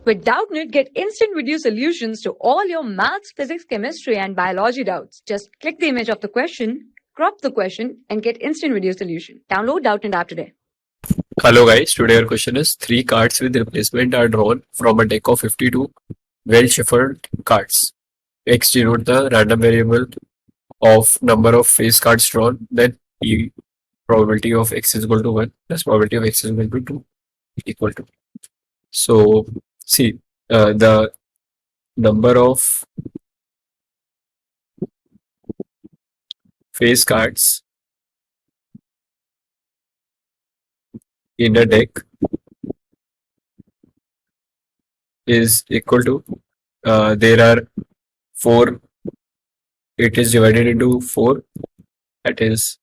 With Doubtnut, get instant video solutions to all your maths, physics, chemistry, and biology doubts. Just click the image of the question, crop the question, and get instant video solution. Download Doubtnut app today. Hello guys, today our question is 3 cards with replacement are drawn from a deck of 52 well-shuffled cards. X denote the random variable of number of face cards drawn, then P probability of X is equal to 1 plus probability of X is equal to 2 equal to. So see the number of face cards in a deck is equal to there are 4, it is divided into 4, that is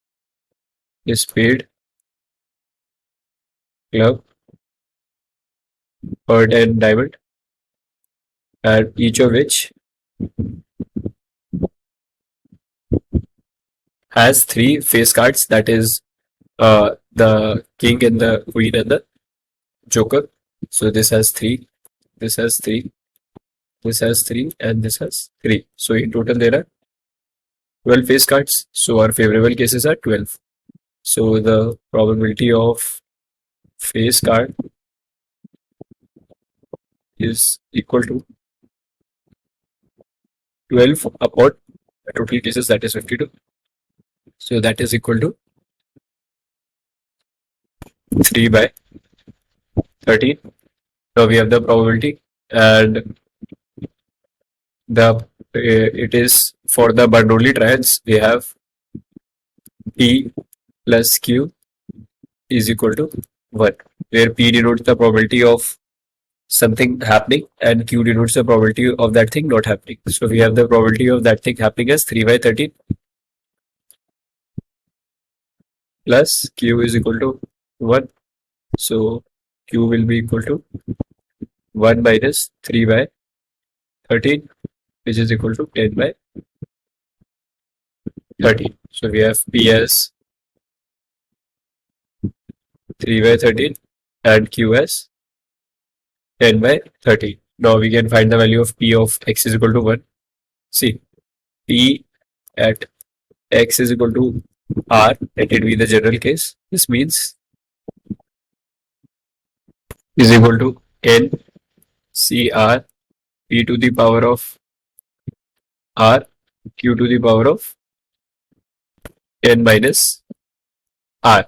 spade, club, heart and diamond, and each of which has 3 face cards, that is the king and the queen and the joker. So this has 3, this has 3, this has 3, and this has 3. So in total there are 12 face cards. So our favorable cases are 12. So the probability of face card is equal to 12 upon the total cases, that is 52. So that is equal to 3 by 13. Now we have the probability, and the it is for the Bernoulli triads we have P plus Q is equal to 1, where P denotes the probability of something happening and Q denotes the probability of that thing not happening. So we have the probability of that thing happening as 3 by 13 plus Q is equal to 1. So Q will be equal to 1 minus 3 by 13, which is equal to 10 by 13. So we have P as 3 by 13 and Q as 10 by 13. Now we can find the value of P of X is equal to 1. See, P at X is equal to R, let it be the general case. This means is equal to N C R P to the power of R Q to the power of N minus R.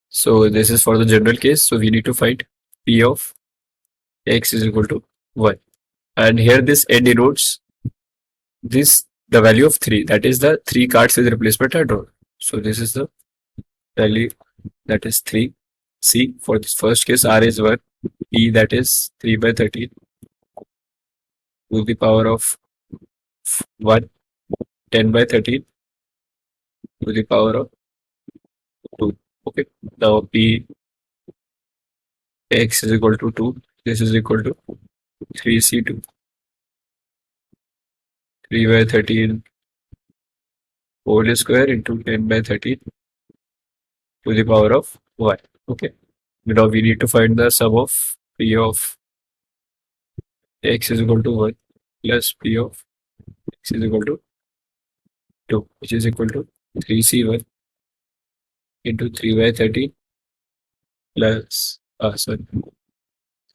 So this is for the general case. So we need to find P of X is equal to 1. And here this N denotes this the value of 3. That is the 3 cards with replacement are drawn. So this is the value, that is 3. C for this first case R is 1. P, that is 3 by 13 to the power of 1, 10 by 13 to the power of 2. Okay, now P X is equal to 2. This is equal to 3C2, 3 by 13 whole square into 10 by 13 to the power of 1. Okay, now we need to find the sum of P of X is equal to 1 plus P of X is equal to 2, which is equal to 3C1 into 3 by 13 plus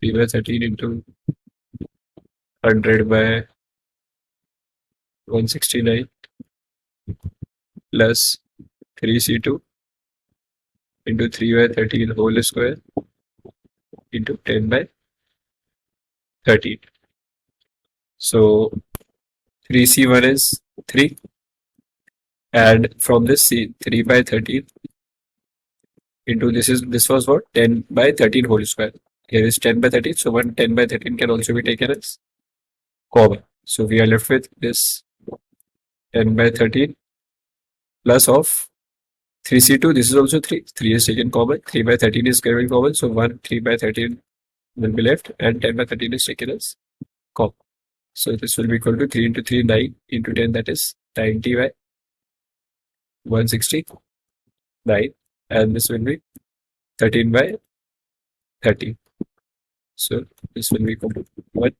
3 by 13 into 100 by 169 plus 3C2 into 3 by 13 whole square into 10 by 13. So 3C1 is 3, and from this 3 by 13 into this was what, 10 by 13 whole square. Here is 10 by 13, so 10 by 13 can also be taken as common. So we are left with this 10 by 13 plus of 3C2, this is also 3. 3 is taken common, 3 by 13 is given common, so 3 by 13 will be left, and 10 by 13 is taken as common. So this will be equal to 3 into 3, 9 into 10, that is 90 by 169, and this will be 13 by 30. So this will be what?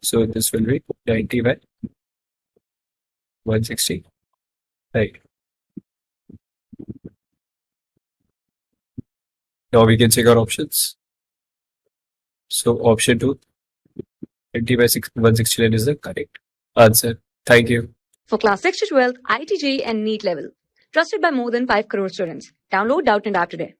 So this will be 90 by 160. Right. Now we can check our options. So option 2, 20 by 169 is the correct answer. Thank you. For class 6 to 12, IIT JEE and NEET level. Trusted by more than 5 crore students. Download Doubtnut app today.